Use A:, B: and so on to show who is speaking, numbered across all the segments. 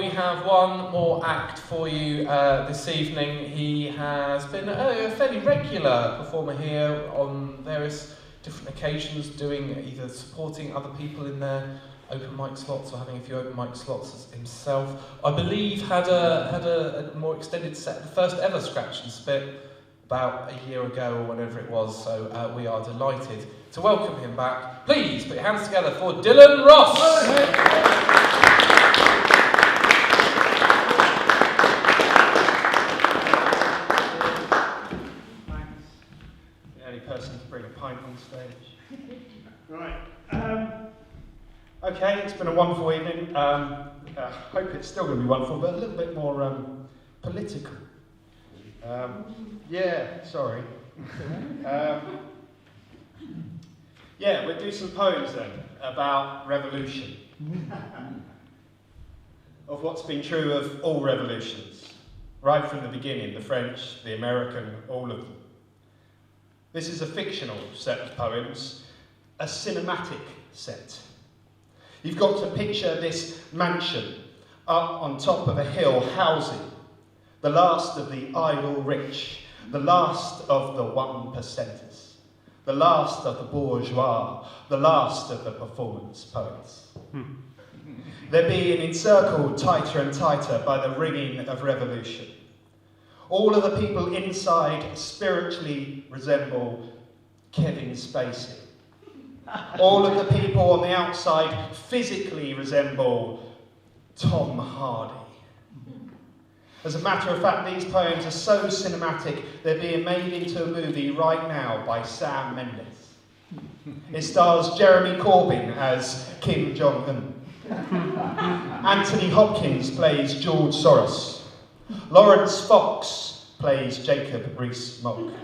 A: We have one more act for you this evening. He has been a fairly regular performer here on various different occasions, doing either supporting other people in their open mic slots or having a few open mic slots himself. I believe had a more extended set, the first ever Scratch and Spit, about a year ago or whatever it was, so we are delighted to welcome him back. Please put your hands together for Dylan Ross!
B: Thanks. The only person to bring a pint on stage. Right. Okay, it's been a wonderful evening. Hope it's still going to be wonderful, but a little bit more political. Yeah, sorry. Yeah, we'll do some poems then about revolution. Of what's been true of all revolutions, right from the beginning, the French, the American, all of them. This is a fictional set of poems, a cinematic set. You've got to picture this mansion up on top of a hill housing the last of the idle rich, the last of the 1%ers, the last of the bourgeois, the last of the performance poets. They're being encircled tighter and tighter by the ringing of revolution. All of the people inside spiritually resemble Kevin Spacey. All of the people on the outside physically resemble Tom Hardy. As a matter of fact, these poems are so cinematic, they're being made into a movie right now by Sam Mendes. It stars Jeremy Corbyn as Kim Jong-un. Anthony Hopkins plays George Soros. Lawrence Fox plays Jacob Rees-Mogg.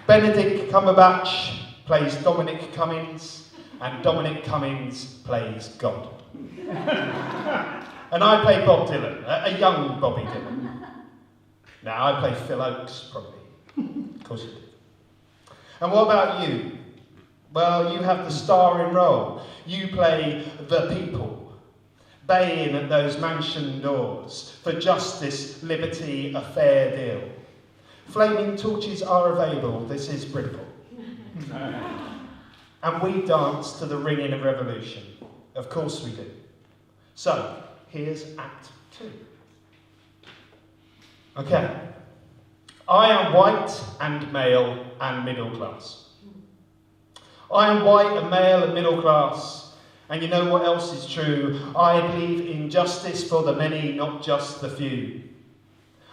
B: Benedict Cumberbatch plays Dominic Cummings, and Dominic Cummings plays God. And I play Bob Dylan, a young Bobby Dylan. Now, I play Phil Ochs, probably. Of course you do. And what about you? Well, you have the starring role. You play the people, baying at those mansion doors for justice, liberty, a fair deal. Flaming torches are available. This is Bridport. And we dance to the ringing of revolution. Of course we do. So, here's Act 2. Okay. I am white and male and middle class. I am white and male and middle class. And you know what else is true? I believe in justice for the many, not just the few.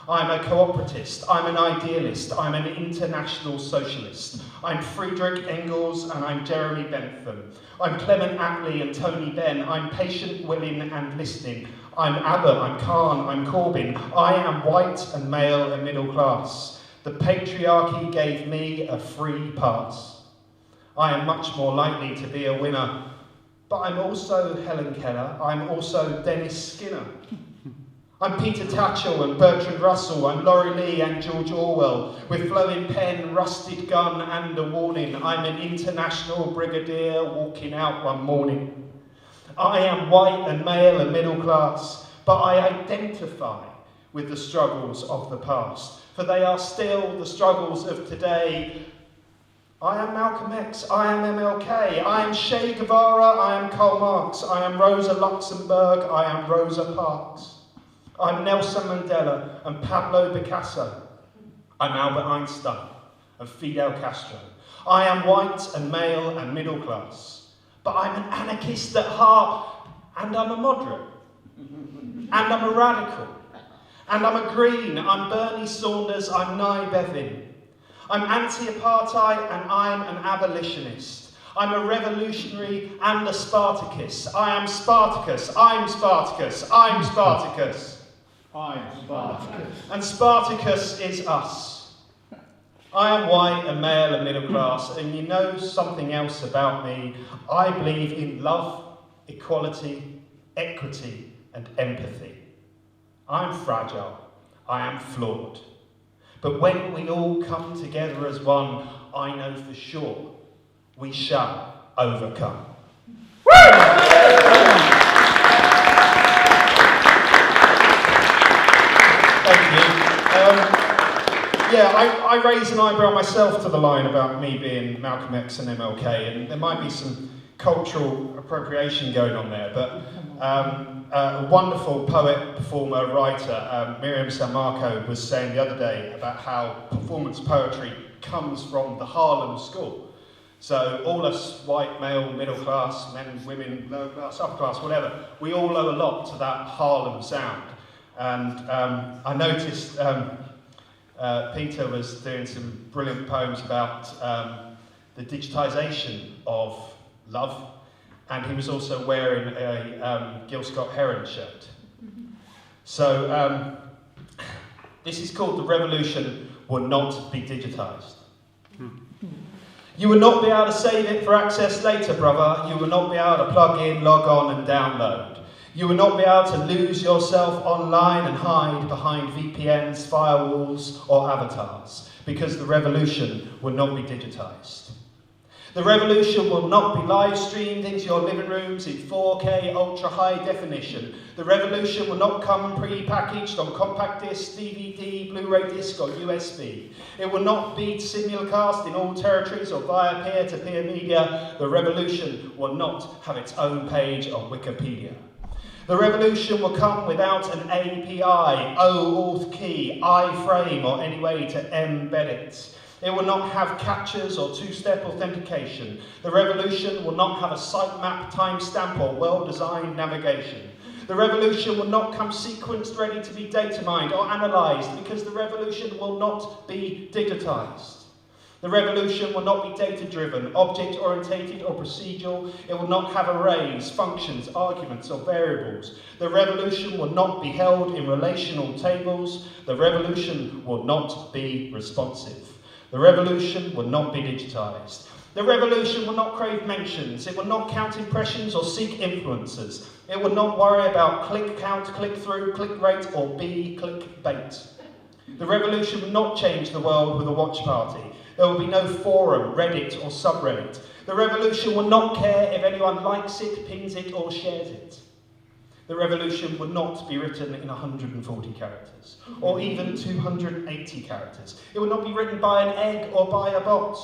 B: I'm a cooperatist, I'm an idealist, I'm an international socialist. I'm Friedrich Engels and I'm Jeremy Bentham. I'm Clement Attlee and Tony Benn. I'm patient, willing and listening. I'm Abbott, I'm Khan, I'm Corbyn. I am white and male and middle class. The patriarchy gave me a free pass. I am much more likely to be a winner. But I'm also Helen Keller, I'm also Dennis Skinner. I'm Peter Tatchell and Bertrand Russell, I'm Laurie Lee and George Orwell, with flowing pen, rusted gun and a warning. I'm an international brigadier walking out one morning. I am white and male and middle class, but I identify with the struggles of the past, for they are still the struggles of today. I am Malcolm X, I am MLK, I am Che Guevara, I am Karl Marx, I am Rosa Luxemburg, I am Rosa Parks. I'm Nelson Mandela and Pablo Picasso. I'm Albert Einstein and Fidel Castro. I am white and male and middle class, but I'm an anarchist at heart, and I'm a moderate, and I'm a radical, and I'm a green. I'm Bernie Sanders, I'm Nye Bevin. I'm anti-apartheid and I'm an abolitionist. I'm a revolutionary and a Spartacus. I am Spartacus, I'm Spartacus, I'm Spartacus.
C: I'm Spartacus.
B: And Spartacus is us. I am white and male and middle class, and you know something else about me. I believe in love, equality, equity, and empathy. I'm fragile. I am flawed. But when we all come together as one, I know for sure we shall overcome. Woo! I raise an eyebrow myself to the line about me being Malcolm X and MLK, and there might be some cultural appropriation going on there, but a wonderful poet, performer, writer, Miriam San Marco, was saying the other day about how performance poetry comes from the Harlem School. So all us white, male, middle class, men, women, lower class, upper class, whatever, we all owe a lot to that Harlem sound. And I noticed Peter was doing some brilliant poems about the digitisation of love, and he was also wearing a Gil Scott-Heron shirt. So this is called The Revolution Will Not Be Digitised. You will not be able to save it for access later, brother. You will not be able to plug in, log on and download. You will not be able to lose yourself online and hide behind VPNs, firewalls or avatars, because the revolution will not be digitised. The revolution will not be live streamed into your living rooms in 4K ultra high definition. The revolution will not come pre-packaged on compact disc, DVD, Blu-ray disc or USB. It will not be simulcast in all territories or via peer-to-peer media. The revolution will not have its own page on Wikipedia. The revolution will come without an API, OAuth key, iframe or any way to embed it. It will not have captures or two-step authentication. The revolution will not have a sitemap, timestamp or well-designed navigation. The revolution will not come sequenced, ready to be data mined or analysed, because the revolution will not be digitised. The revolution will not be data-driven, object-orientated or procedural. It will not have arrays, functions, arguments or variables. The revolution will not be held in relational tables. The revolution will not be responsive. The revolution will not be digitised. The revolution will not crave mentions. It will not count impressions or seek influencers. It will not worry about click count, click through, click rate or clickbait. The revolution will not change the world with a watch party. There will be no forum, Reddit or subreddit. The revolution will not care if anyone likes it, pins it or shares it. The revolution will not be written in 140 characters, or even 280 characters. It will not be written by an egg or by a bot.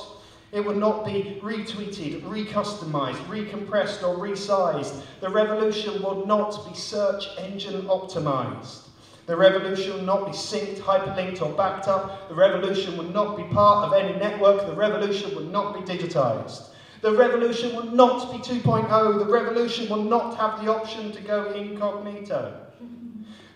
B: It will not be retweeted, recustomized, recompressed or resized. The revolution will not be search engine optimized. The revolution will not be synced, hyperlinked or backed up. The revolution will not be part of any network. The revolution will not be digitized. The revolution will not be 2.0. The revolution will not have the option to go incognito.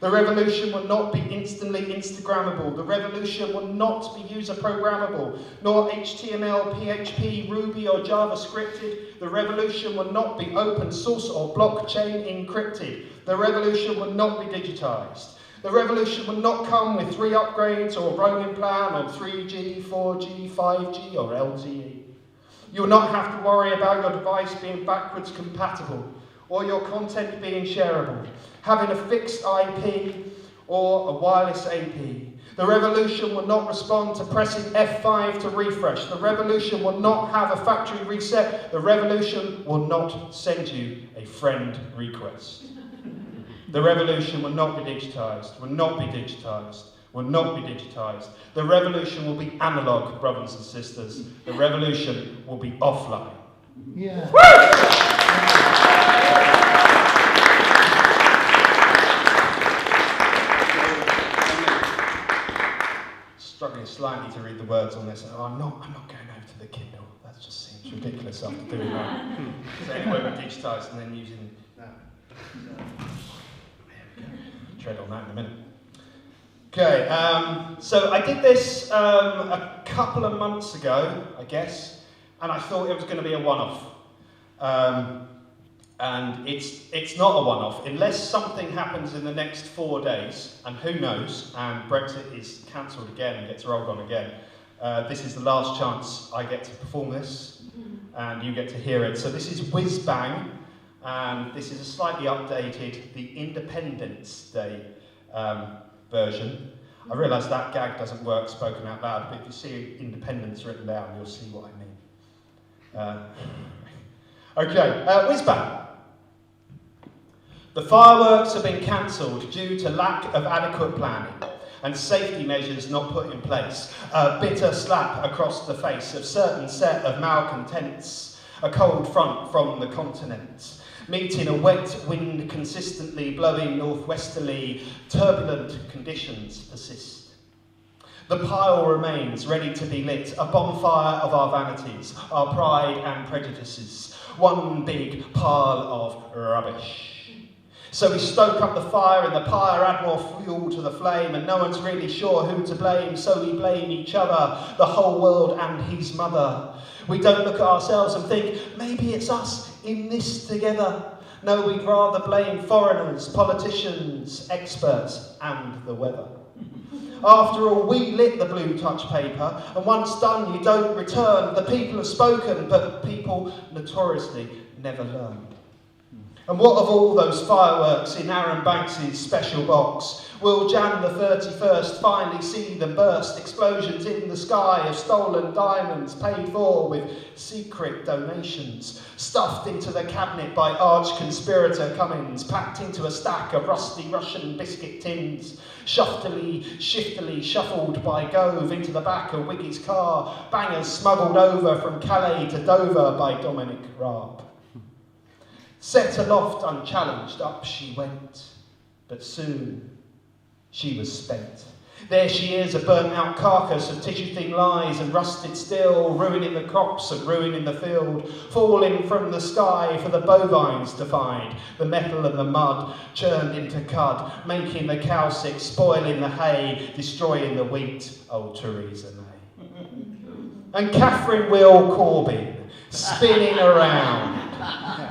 B: The revolution will not be instantly Instagrammable. The revolution will not be user programmable, nor HTML, PHP, Ruby or JavaScripted. The revolution will not be open source or blockchain encrypted. The revolution will not be digitized. The revolution will not come with 3 upgrades or a roaming plan on 3G, 4G, 5G or LTE. You will not have to worry about your device being backwards compatible or your content being shareable, having a fixed IP or a wireless AP. The revolution will not respond to pressing F5 to refresh. The revolution will not have a factory reset. The revolution will not send you a friend request. The revolution will not be digitised, will not be digitised, will not be digitised. The revolution will be analogue, brothers and sisters. The revolution will be offline.
C: Yeah.
B: Struggling slightly to read the words on this. Oh, I'm not going over to the Kindle. That just seems ridiculous after doing that. Is there any way we digitised and then using that? Tread on that in a minute. Okay, so I did this a couple of months ago, I guess, and I thought it was going to be a one-off. And it's not a one-off, unless something happens in the next 4 days, and who knows, and Brexit is cancelled again and gets rolled on again. This is the last chance I get to perform this, and you get to hear it. So this is Whizz, and this is a slightly updated, the IndependenSe version. I realise that gag doesn't work spoken out loud, but if you see independence written down, you'll see what I mean. Okay, Whizz. The fireworks have been cancelled due to lack of adequate planning, and safety measures not put in place. A bitter slap across the face of certain set of malcontents, a cold front from the continent, meeting a wet wind consistently blowing northwesterly, turbulent conditions persist. The pile remains ready to be lit, a bonfire of our vanities, our pride and prejudices, one big pile of rubbish. So we stoke up the fire and the pyre add more fuel to the flame, and no one's really sure who to blame, so we blame each other, the whole world and his mother. We don't look at ourselves and think, maybe it's us in this together. No, we'd rather blame foreigners, politicians, experts and the weather. After all, we lit the blue touch paper, and once done you don't return. The people have spoken, but people notoriously never learn. And what of all those fireworks in Aaron Banks' special box? Will Jan the 31st finally see them burst? Explosions in the sky of stolen diamonds paid for with secret donations, stuffed into the cabinet by arch-conspirator Cummins, packed into a stack of rusty Russian biscuit tins, shiftily shuffled by Gove into the back of Wiggy's car, bangers smuggled over from Calais to Dover by Dominic Raab. Set aloft unchallenged, up she went, but soon she was spent. There she is, a burnt-out carcass of tissue-thin lies and rusted steel, ruining the crops and ruining the field, falling from the sky for the bovines to find, the metal and the mud churned into cud, making the cow sick, spoiling the hay, destroying the wheat, old Theresa May. And Catherine Will Corbyn, spinning around,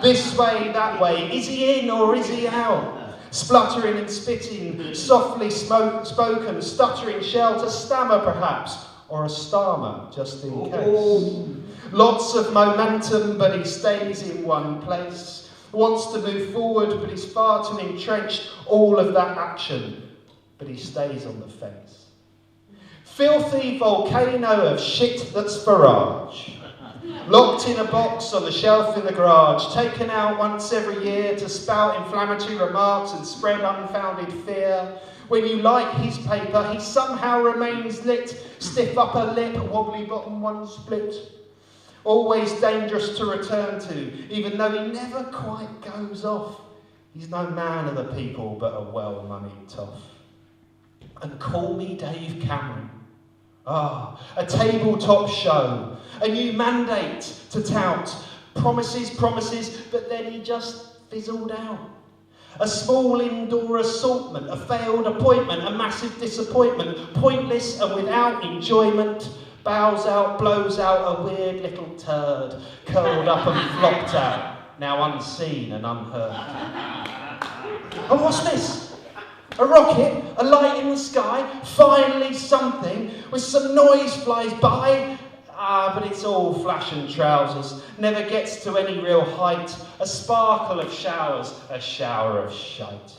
B: this way, that way, is he in or is he out? Spluttering and spitting, softly spoken, stuttering shell to stammer perhaps, or a stammer just in case. Lots of momentum, but he stays in one place. Wants to move forward, but he's far too entrenched. All of that action, but he stays on the fence. Filthy volcano of shit that's Farage. Locked in a box on the shelf in the garage, taken out once every year to spout inflammatory remarks and spread unfounded fear. When you light his paper, he somehow remains lit, stiff upper lip, wobbly bottom one split. Always dangerous to return to, even though he never quite goes off. He's no man of the people, but a well-moneyed toff. And call me Dave Cameron. A tabletop show, a new mandate to tout, promises, but then he just fizzled out. A small indoor assortment, a failed appointment, a massive disappointment, pointless and without enjoyment, bows out, blows out a weird little turd, curled up and flopped out, now unseen and unheard. And what's this? A rocket, a light in the sky, finally something, with some noise flies by. But it's all flash and trousers, never gets to any real height. A sparkle of showers, a shower of shite.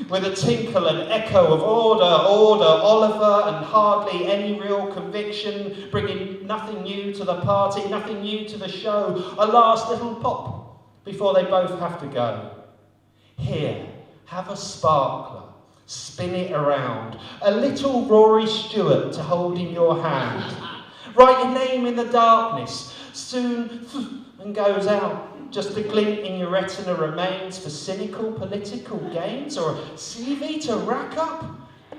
B: With a tinkle and echo of order, Oliver, and hardly any real conviction, bringing nothing new to the party, nothing new to the show. A last little pop before they both have to go. Here, have a sparkler. Spin it around. A little Rory Stewart to hold in your hand. Write your name in the darkness. Soon and goes out. Just a glint in your retina remains for cynical political gains or a CV to rack up.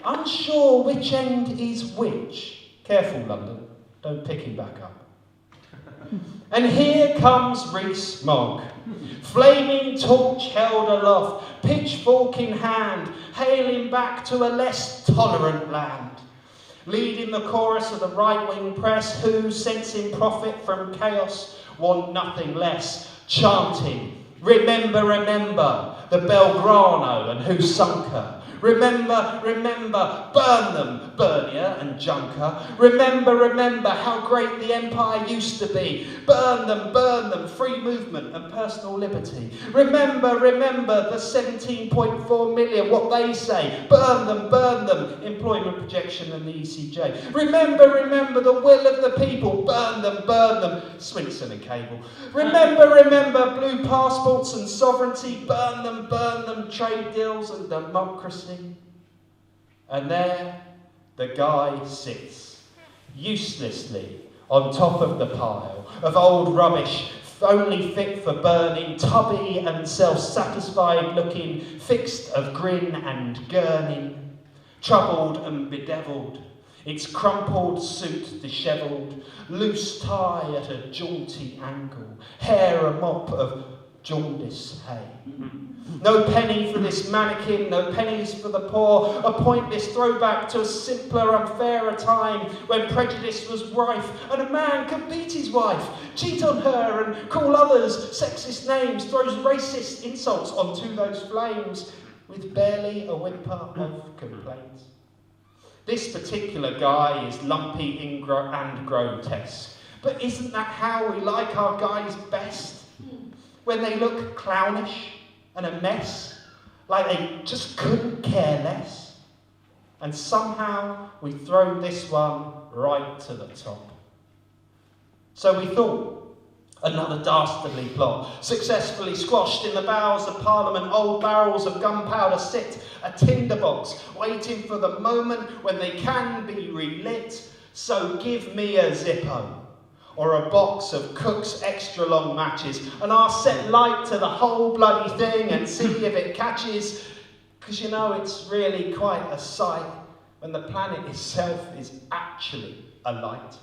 B: Unsure which end is which. Careful, London. Don't pick him back up. And here comes Rees Mogg, flaming torch held aloft, pitchfork in hand, hailing back to a less tolerant land. Leading the chorus of the right-wing press who, sensing profit from chaos, want nothing less, chanting, remember, the Belgrano and who sunk her. Remember, burn them, Bernier and Junker. Remember how great the empire used to be. Burn them, free movement and personal liberty. Remember, the 17.4 million, what they say. Burn them, employment projection and the ECJ. Remember the will of the people. Burn them, Swinson and Cable. Remember, blue passports and sovereignty. Burn them, trade deals and democracy. And there, the guy sits uselessly on top of the pile of old rubbish, only fit for burning, tubby and self-satisfied looking, fixed of grin and gurning, troubled and bedevilled, its crumpled suit dishevelled, loose tie at a jaunty angle, hair a mop of jaundice hay. No penny for this mannequin, no pennies for the poor, a pointless throwback to a simpler, unfairer time when prejudice was rife and a man could beat his wife, cheat on her and call others sexist names, throws racist insults onto those flames with barely a whimper of complaint. This particular guy is lumpy and grotesque, but isn't that how we like our guys best? When they look clownish and a mess, like they just couldn't care less. And somehow we throw this one right to the top. So we thought, another dastardly plot, successfully squashed in the bowels of Parliament, old barrels of gunpowder sit, a tinderbox, waiting for the moment when they can be relit. So give me a Zippo, or a box of Cook's extra long matches, and I'll set light to the whole bloody thing and see if it catches, because you know it's really quite a sight when the planet itself is actually a light.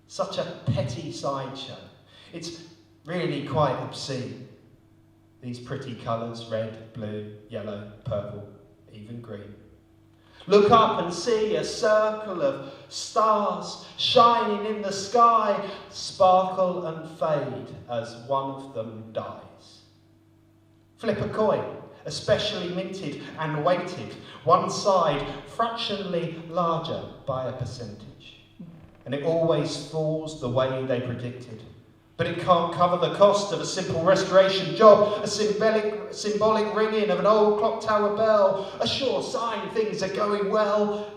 B: Such a petty sideshow. It's really quite obscene. These pretty colours, red, blue, yellow, purple, even green. Look up and see a circle of stars shining in the sky, sparkle and fade as one of them dies. Flip a coin, especially minted and weighted, one side fractionally larger by a percentage. And it always falls the way they predicted. But it can't cover the cost of a simple restoration job, a symbolic ringing of an old clock tower bell, a sure sign things are going well.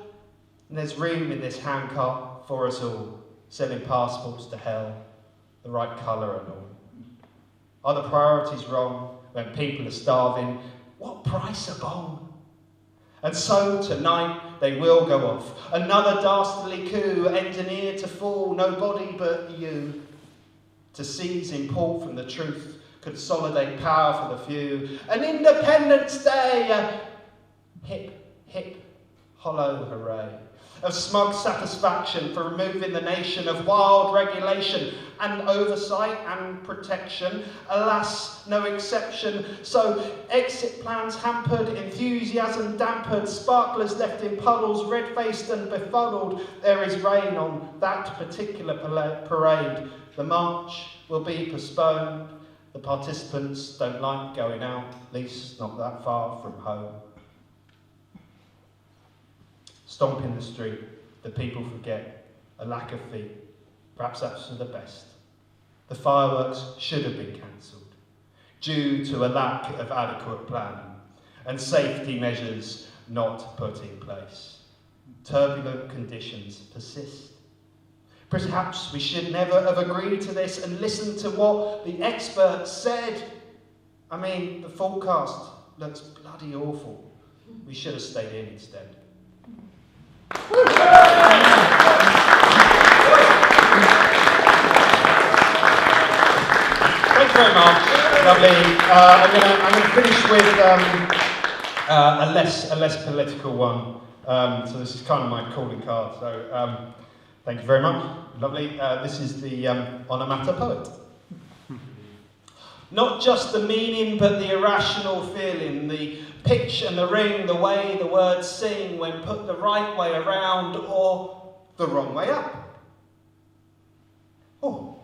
B: And there's room in this handcart for us all, selling passports to hell, the right colour and all. Are the priorities wrong when people are starving? What price a bomb? And so tonight they will go off. Another dastardly coup, engineered to fall, nobody but you. To seize import from the truth, consolidate power for the few. An Independence Day! Hip, hip, hollow hooray. Of smug satisfaction for removing the nation of wild regulation and oversight and protection. Alas, no exception. So exit plans hampered, enthusiasm dampered, sparklers left in puddles, red-faced and befuddled. There is rain on that particular parade. The march will be postponed. The participants don't like going out, at least not that far from home. Stomp in the street, the people forget, a lack of feet. Perhaps that's for the best. The fireworks should have been cancelled, due to a lack of adequate planning and safety measures not put in place. Turbulent conditions persist. Perhaps we should never have agreed to this and listened to what the experts said. I mean, the forecast looks bloody awful. We should have stayed in instead. Thank you very much. Lovely. I'm going to finish with a less political one. So this is kind of my calling card. So thank you very much. Lovely. This is the Onamata Poet. Not just the meaning, but the irrational feeling, the pitch and the ring, the way the words sing when put the right way around or the wrong way up. Oh,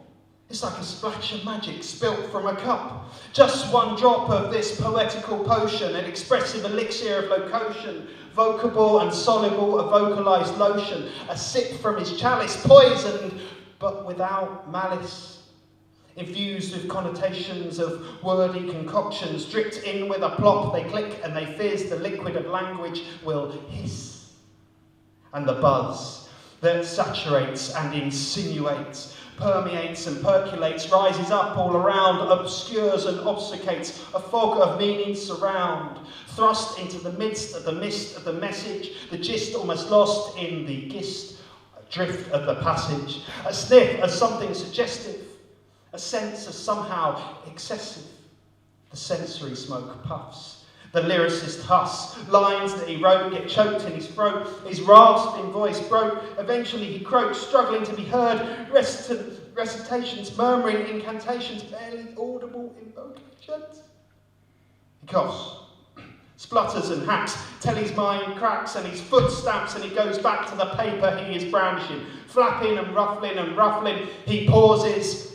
B: it's like a splash of magic spilt from a cup. Just one drop of this poetical potion, an expressive elixir of locution, vocable and soluble, a vocalised lotion, a sip from his chalice, poisoned, but without malice. Infused with connotations of wordy concoctions, dripped in with a plop, they click and they fizz, the liquid of language will hiss. And the buzz that saturates and insinuates permeates and percolates, rises up all around, obscures and obfuscates, a fog of meaning surround, thrust into the midst of the mist of the message, the gist almost lost in the gist, a drift of the passage, a sniff as something suggestive, a sense as somehow excessive, the sensory smoke puffs. The lyricist huffs, lines that he wrote get choked in his throat, his rasping voice broke, eventually he croaks, struggling to be heard, recitations, murmuring incantations, barely audible invocations. He coughs, splutters and hacks, till his mind cracks and his foot stamps and he goes back to the paper he is brandishing, flapping and ruffling, he pauses.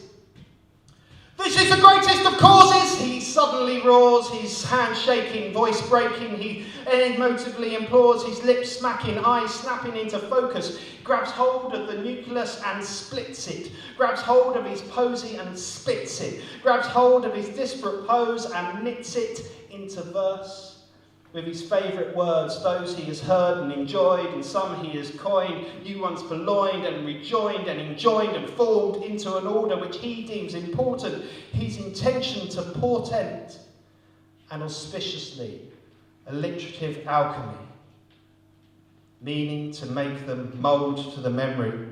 B: This is the greatest of causes! He suddenly roars, his hand shaking, voice breaking, he emotively implores, his lips smacking, eyes snapping into focus, grabs hold of the nucleus and splits it, grabs hold of his posy and spits it, grabs hold of his disparate pose and knits it into verse. With his favourite words, those he has heard and enjoyed, and some he has coined, new ones purloined and rejoined and enjoined and formed into an order which he deems important, his intention to portend, and auspiciously, alliterative alchemy, meaning to make them mould to the memory,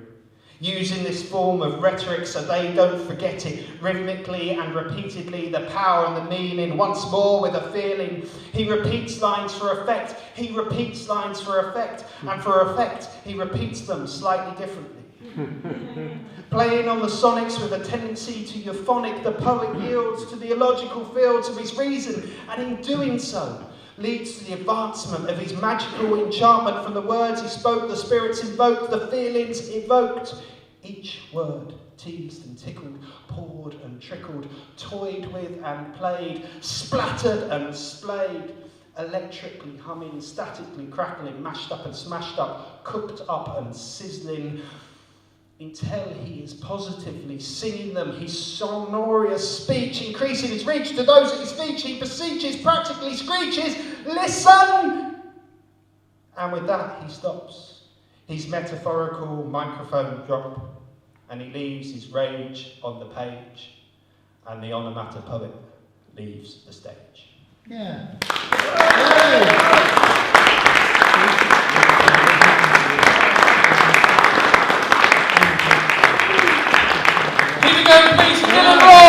B: using this form of rhetoric so they don't forget it, rhythmically and repeatedly, the power and the meaning, once more with a feeling. He repeats lines for effect, he repeats lines for effect, and for effect, he repeats them slightly differently. Playing on the sonics with a tendency to euphonic, the poet yields to the illogical fields of his reason, and in doing so, leads to the advancement of his magical enchantment. From the words he spoke, the spirits invoked, the feelings evoked. Each word teased and tickled, poured and trickled, toyed with and played, splattered and splayed, electrically humming, statically crackling, mashed up and smashed up, cooked up and sizzling, until he is positively singing them, his sonorous speech increasing his reach to those at his feet, he beseeches, practically screeches, listen! And with that he stops, his metaphorical microphone drop, and he leaves his rage on the page, and the Onamata Poet leaves the stage.
C: Yeah.
A: Here we go, please, Dylan Rob!